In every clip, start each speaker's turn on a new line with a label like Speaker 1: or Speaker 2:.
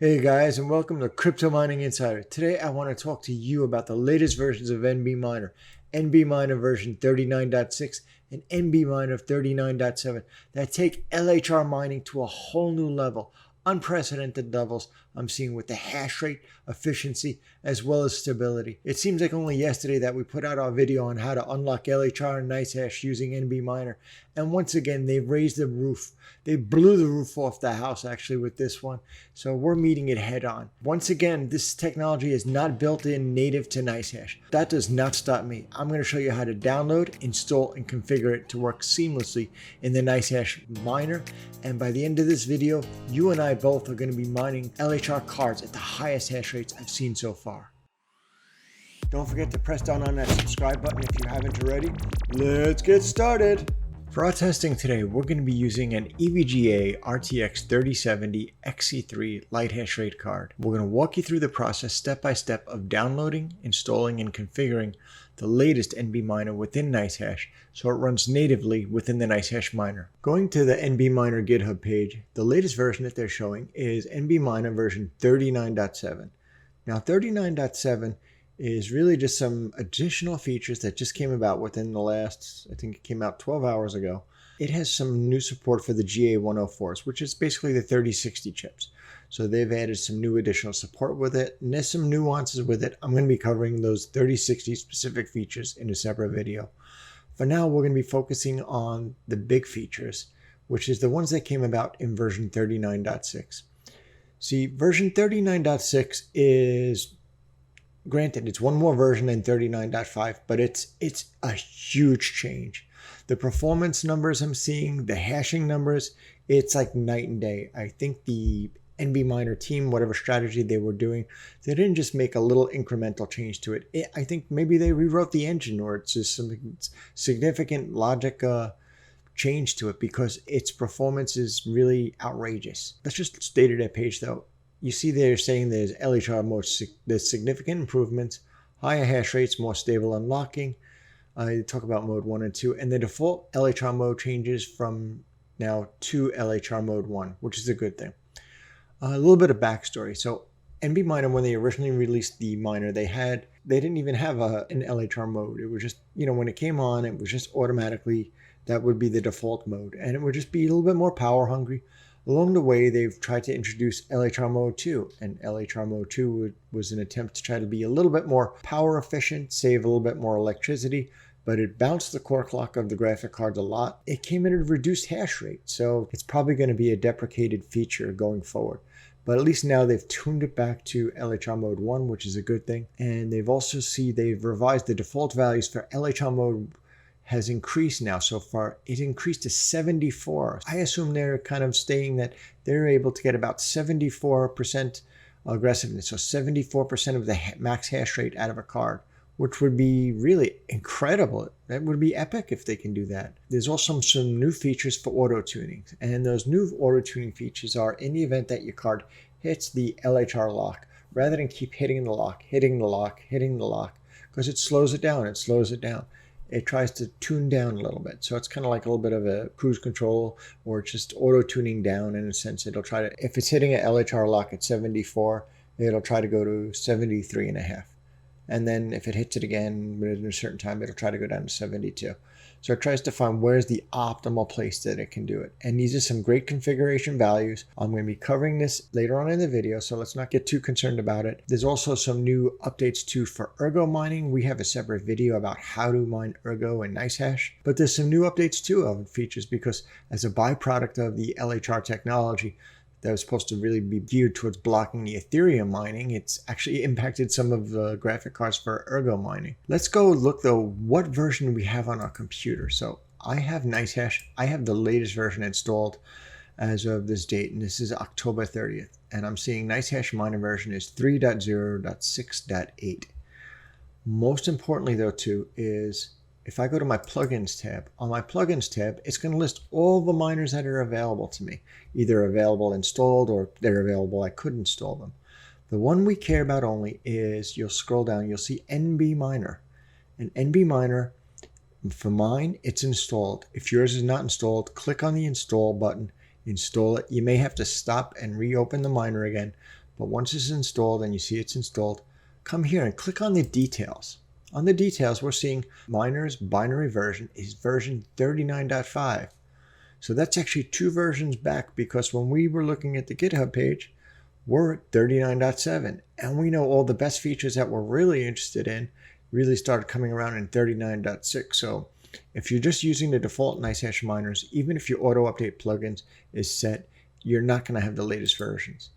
Speaker 1: Hey guys, and welcome to Crypto Mining Insider. Today I want to talk to you about the latest versions of NBMiner, NBMiner version 39.6 and NBMiner 39.7 that take LHR mining to a whole new level, unprecedented levels I'm seeing with the hash rate, efficiency, as well as stability. It seems like only yesterday that we put out our video on how to unlock LHR and Nicehash using NBMiner, and once again they've raised the roof. They blew the roof off the house actually with this one. So we're meeting it head on. Once again, this technology is not built in native to Nicehash. That does not stop me. I'm going to show you how to download, install, and configure it to work seamlessly in the Nicehash miner. And by the end of this video, you and I both are going to be mining LHR cards at the highest hash rates I've seen so far. Don't forget to press down on that subscribe button if you haven't already. Let's get started. For our testing today, we're going to be using an EVGA RTX 3070 XC3 light hash rate card. We're going to walk you through the process step by step of downloading, installing, and configuring the latest NBMiner within Nicehash so it runs natively within the Nicehash miner. Going to the NBMiner GitHub page, the latest version that they're showing is NBMiner version 39.7. Now 39.7 is really just some additional features that just came about within the last, I think it came out 12 hours ago. It has some new support for the GA104s, which is basically the 3060 chips. So they've added some new additional support with it, and there's some nuances with it. I'm going to be covering those 3060 specific features in a separate video. For now, we're going to be focusing on the big features, which is the ones that came about in version 39.6. See, version 39.6 is, granted, it's one more version than 39.5, but it's a huge change. The performance numbers I'm seeing, the hashing numbers, it's like night and day. I think the NBMiner team, whatever strategy they were doing, they didn't just make a little incremental change to it. I think maybe they rewrote the engine, or it's just some significant logic change to it, because its performance is really outrageous. Let's just state it at page though. You see they're saying there's LHR mode, there's significant improvements, higher hash rates, more stable unlocking. They talk about mode 1 and 2, and the default LHR mode changes from now to LHR mode 1, which is a good thing. A little bit of backstory. So NBMiner, when they originally released the miner, they didn't even have an LHR mode. It was just, when it came on, it was just automatically, that would be the default mode, and it would just be a little bit more power hungry. Along the way, they've tried to introduce LHR Mode 2, and LHR Mode 2 was an attempt to try to be a little bit more power efficient, save a little bit more electricity, but it bounced the core clock of the graphic cards a lot. It came in at a reduced hash rate, so it's probably going to be a deprecated feature going forward. But at least now they've tuned it back to LHR Mode 1, which is a good thing. And they've revised the default values for LHR Mode has increased now so far. It increased to 74. I assume they're kind of saying that they're able to get about 74% aggressiveness, so 74% of the max hash rate out of a card, which would be really incredible. That would be epic if they can do that. There's also some new features for auto tuning, and those new auto tuning features are in the event that your card hits the LHR lock, rather than keep hitting the lock, because it slows it down. It tries to tune down a little bit. So it's kind of like a little bit of a cruise control, or just auto tuning down in a sense. It'll try to, if it's hitting an LHR lock at 74, it'll try to go to 73.5. And then if it hits it again within a certain time, it'll try to go down to 72. So it tries to find where's the optimal place that it can do it. And these are some great configuration values. I'm going to be covering this later on in the video, so let's not get too concerned about it. There's also some new updates too for ergo mining. We have a separate video about how to mine ergo and Nicehash. But there's some new updates too of features, because as a byproduct of the LHR technology that was supposed to really be geared towards blocking the Ethereum mining, it's actually impacted some of the graphic cards for ergo mining. Let's go look though what version we have on our computer. So I have Nicehash. I have the latest version installed as of this date, and this is October 30th. And I'm seeing Nicehash miner version is 3.0.6.8. Most importantly though too is, if I go to my plugins tab, on my plugins tab, it's going to list all the miners that are available to me, either available installed or they're available, I could install them. The one we care about only is, you'll scroll down, you'll see NBMiner. And NBMiner, for mine, it's installed. If yours is not installed, click on the install button, install it. You may have to stop and reopen the miner again, But once it's installed and you see it's installed, come here and click on the details. On the details, we're seeing Miner's binary version is version 39.5. So that's actually 2 versions back, because when we were looking at the GitHub page, we're at 39.7. And we know all the best features that we're really interested in really started coming around in 39.6. So if you're just using the default Nicehash miners, even if your auto update plugins is set, you're not going to have the latest versions.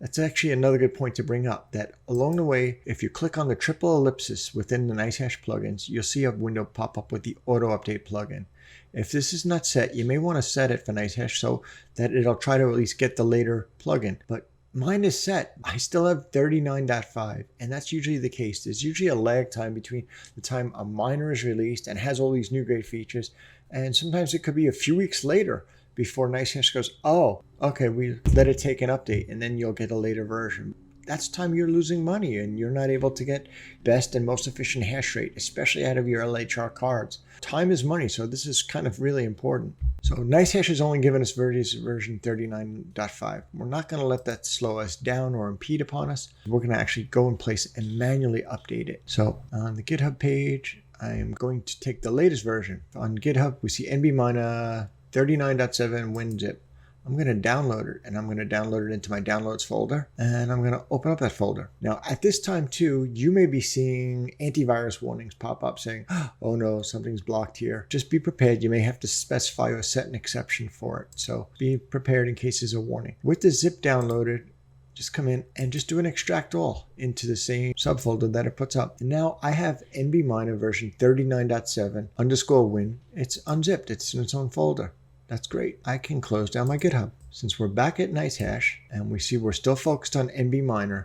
Speaker 1: That's actually another good point to bring up, that along the way, if you click on the triple ellipsis within the Nicehash plugins, you'll see a window pop up with the auto update plugin. If this is not set, you may want to set it for Nicehash so that it'll try to at least get the later plugin. But mine is set. I still have 39.5, and that's usually the case. There's usually a lag time between the time a miner is released and has all these new great features, and sometimes it could be a few weeks later before Nicehash goes, oh, okay, we let it take an update, and then you'll get a later version. That's time you're losing money and you're not able to get best and most efficient hash rate, especially out of your LHR cards. Time is money, so this is kind of really important. So Nicehash has only given us version 39.5. We're not going to let that slow us down or impede upon us. We're going to actually go in place and manually update it. So on the GitHub page, I am going to take the latest version. On GitHub, we see NBMiner 39.7 WinZip. I'm going to download it, and I'm going to download it into my downloads folder, and I'm going to open up that folder. Now, at this time too, you may be seeing antivirus warnings pop up saying, oh no, something's blocked here. Just be prepared. You may have to specify or set an exception for it. So be prepared in case there's a warning. With the zip downloaded, just come in and just do an extract all into the same subfolder that it puts up. And now I have NBMiner version 39.7_win. It's unzipped. It's in its own folder. That's great. I can close down my GitHub. Since we're back at Nicehash and we see we're still focused on NBMiner,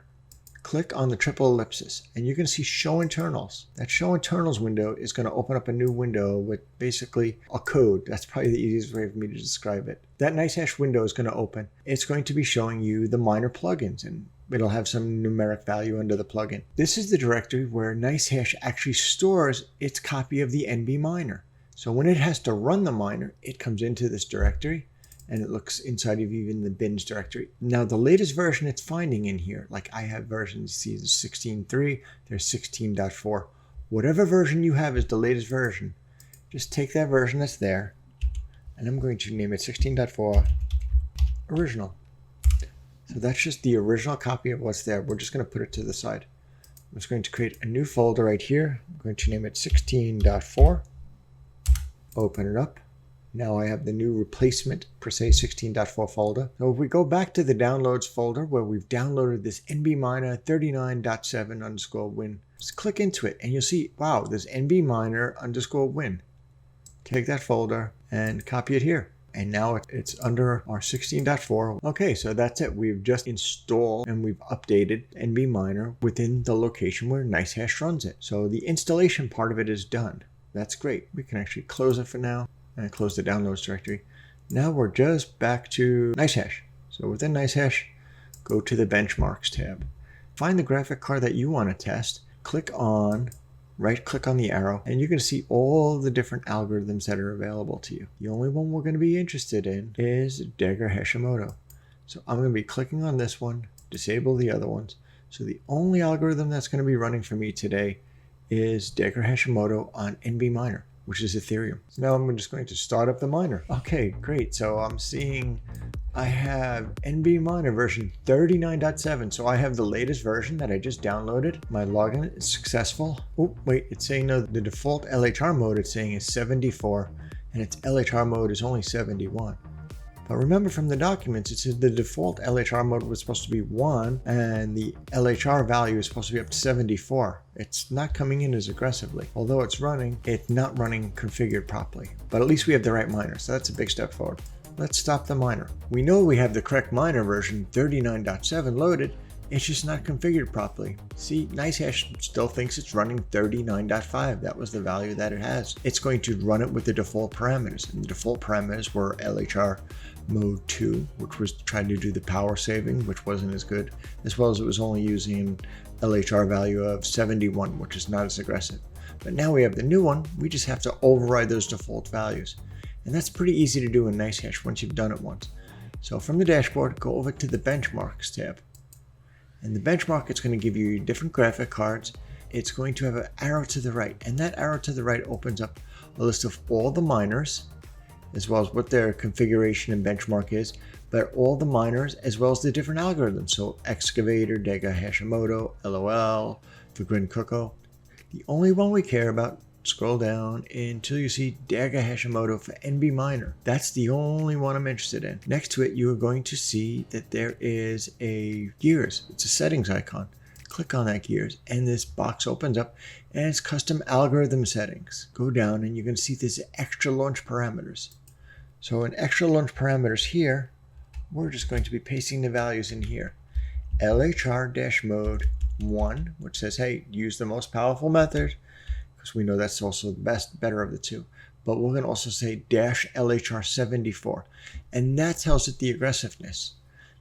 Speaker 1: click on the triple ellipsis and you can see show internals. That show internals window is going to open up a new window with basically a code. That's probably the easiest way for me to describe it. That Nicehash window is going to open. It's going to be showing you the miner plugins, and it'll have some numeric value under the plugin. This is the directory where Nicehash actually stores its copy of the NBMiner. So when it has to run the miner, it comes into this directory and it looks inside of even the bins directory. Now the latest version it's finding in here, like I have versions, see there's 16.3, there's 16.4. Whatever version you have is the latest version. Just take that version that's there, and I'm going to name it 16.4 original. So that's just the original copy of what's there. We're just going to put it to the side. I'm just going to create a new folder right here. I'm going to name it 16.4. Open it up. Now I have the new replacement per se 16.4 folder. So if we go back to the downloads folder where we've downloaded this NBMiner 39.7_win, just click into it and you'll see, wow, there's NBMiner_win. Take that folder and copy it here. And now it's under our 16.4. Okay, so that's it. We've just installed and we've updated NBMiner within the location where Nicehash runs it. So the installation part of it is done. That's great. We can actually close it for now and close the downloads directory. Now we're just back to Nicehash. So within Nicehash, go to the benchmarks tab. Find the graphic card that you want to test. Right click on the arrow, and you're going to see all the different algorithms that are available to you. The only one we're going to be interested in is Daggerhashimoto. So I'm going to be clicking on this one, disable the other ones. So the only algorithm that's going to be running for me today is Daggerhashimoto on NBMiner, which is Ethereum. So now I'm just going to start up the miner. Okay, great. So I'm seeing I have NBMiner version 39.7. So I have the latest version that I just downloaded. My login is successful. Oh, wait, it's saying no, the default LHR mode it's saying is 74 and its LHR mode is only 71. But remember from the documents, it said the default LHR mode was supposed to be 1 and the LHR value is supposed to be up to 74. It's not coming in as aggressively. Although it's running, it's not running configured properly. But at least we have the right miner, so that's a big step forward. Let's stop the miner. We know we have the correct miner version 39.7 loaded, it's just not configured properly. See, Nicehash still thinks it's running 39.5. That was the value that it has. It's going to run it with the default parameters, and the default parameters were LHR mode 2, which was trying to do the power saving, which wasn't as good, as well as it was only using LHR value of 71, which is not as aggressive. But now we have the new one, we just have to override those default values. And that's pretty easy to do in Nicehash once you've done it once. So from the dashboard, go over to the benchmarks tab. And the benchmark, it's going to give you different graphic cards. It's going to have an arrow to the right, and that arrow to the right opens up a list of all the miners, as well as what their configuration and benchmark is, but all the miners as well as the different algorithms. So Excavator, Daggerhashimoto, LOL, Fagrin Coco. The only one we care about, scroll down until you see Daggerhashimoto for NBMiner. That's the only one I'm interested in. Next to it, you are going to see that there is a gears. It's a settings icon. Click on that gears and this box opens up and it's custom algorithm settings. Go down and you can see this extra launch parameters. So in extra launch parameters here, we're just going to be pasting the values in here. LHR-mode 1, which says, hey, use the most powerful method, because we know that's also the better of the two. But we're going to also say -LHR-74, and that tells it the aggressiveness.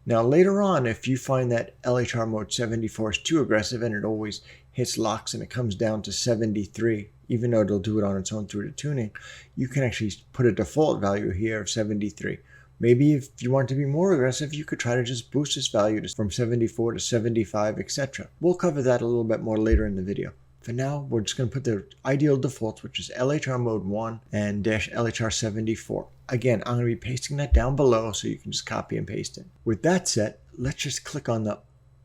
Speaker 1: Now later on, if you find that LHR mode 74 is too aggressive and it always hits locks and it comes down to 73, even though it'll do it on its own through the tuning, you can actually put a default value here of 73. Maybe if you want to be more aggressive, you could try to just boost this value from 74 to 75, etc. We'll cover that a little bit more later in the video. For now, we're just going to put the ideal defaults, which is LHR mode 1 and -LHR-74. Again, I'm going to be pasting that down below so you can just copy and paste it. With that set, let's just click on the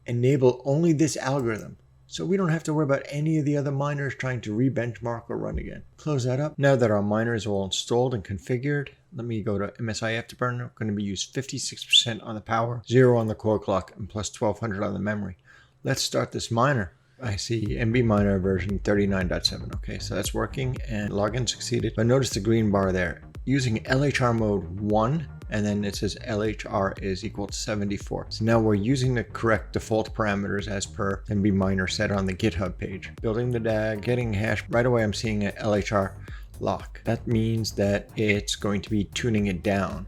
Speaker 1: enable only this algorithm, so we don't have to worry about any of the other miners trying to re-benchmark or run again. Close that up. Now that our miners are all installed and configured, let me go to MSI Afterburner. I'm going to be used 56% on the power, 0 on the core clock, and plus 1200 on the memory. Let's start this miner. I see NBMiner version 39.7. Okay, so that's working and login succeeded. But notice the green bar there. Using LHR mode 1, and then it says LHR is equal to 74. So now we're using the correct default parameters as per NBMiner set on the GitHub page. Building the DAG, getting hash. Right away I'm seeing an LHR lock. That means that it's going to be tuning it down.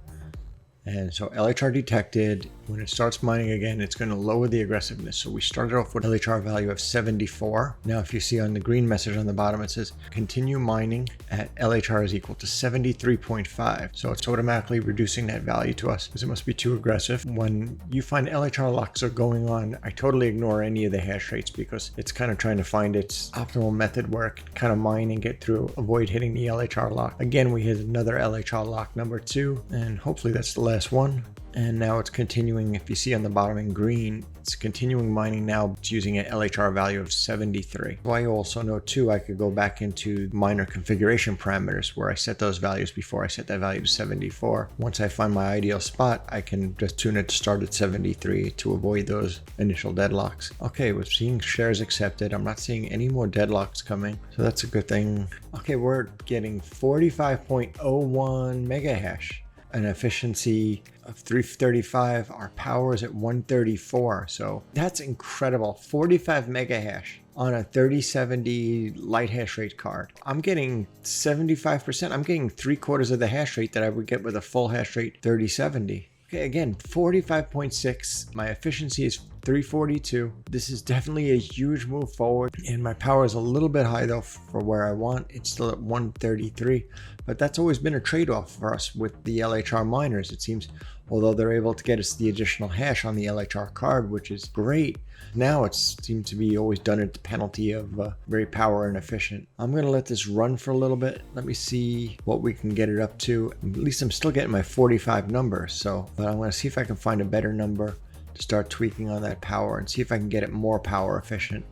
Speaker 1: And so LHR detected. When it starts mining again, it's going to lower the aggressiveness. So we started off with LHR value of 74. Now if you see on the green message on the bottom, it says continue mining at LHR is equal to 73.5. So it's automatically reducing that value to us because it must be too aggressive. When you find LHR locks are going on, I totally ignore any of the hash rates because it's kind of trying to find its optimal method where it can kind of mine and get through, avoid hitting the LHR lock. Again, we hit another LHR lock number 2, and hopefully that's the last one. And now it's continuing. If you see on the bottom in green, it's continuing mining now. It's using an LHR value of 73. So I also know too, I could go back into miner configuration parameters where I set those values before I set that value to 74. Once I find my ideal spot, I can just tune it to start at 73 to avoid those initial deadlocks. Okay, we're seeing shares accepted. I'm not seeing any more deadlocks coming, so that's a good thing. Okay, we're getting 45.01 mega hash. An efficiency of 335. Our power is at 134. So that's incredible. 45 mega hash on a 3070 light hash rate card. I'm getting 75%. I'm getting 3/4 of the hash rate that I would get with a full hash rate 3070. Okay, again, 45.6. My efficiency is 342. This is definitely a huge move forward, and my power is a little bit high though for where I want. It's still at 133, but that's always been a trade-off for us with the LHR miners. It seems, although they're able to get us the additional hash on the LHR card, which is great, now it seems to be always done at the penalty of very power inefficient. I'm going to let this run for a little bit. Let me see what we can get it up to. At least I'm still getting my 45 number, but I'm going to see if I can find a better number to start tweaking on that power and see if I can get it more power efficient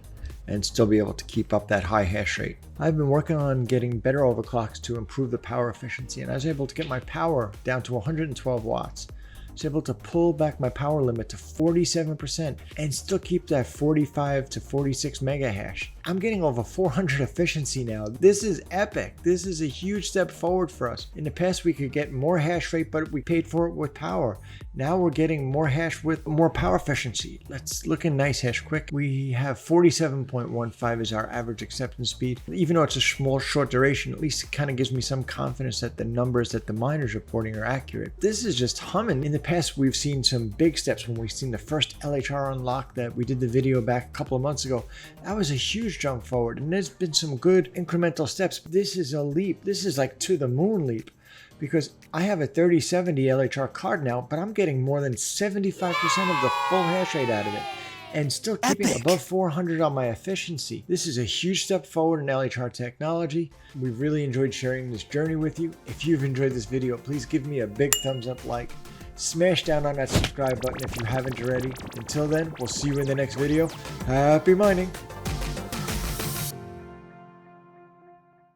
Speaker 1: and still be able to keep up that high hash rate. I've been working on getting better overclocks to improve the power efficiency, and I was able to get my power down to 112 watts. I was able to pull back my power limit to 47% and still keep that 45 to 46 mega hash. I'm getting over 400 efficiency now. This is epic. This is a huge step forward for us. In the past, we could get more hash rate, but we paid for it with power. Now we're getting more hash with more power efficiency. Let's look in Nicehash quick. We have 47.15 is our average acceptance speed. Even though it's a small, short duration, at least it kind of gives me some confidence that the numbers that the miner's reporting are accurate. This is just humming. In the past, we've seen some big steps when we've seen the first LHR unlock that we did the video back a couple of months ago. That was a huge jump forward, and there's been some good incremental steps. This is a leap. This is like to the moon leap, because I have a 3070 LHR card now, but I'm getting more than 75% of the full hash rate out of it. and still keeping above 400 on my efficiency. This is a huge step forward in LHR technology. We've really enjoyed sharing this journey with you. If you've enjoyed this video, please give me a big thumbs up like. Smash down on that subscribe button if you haven't already. Until then, we'll see you in the next video. Happy mining!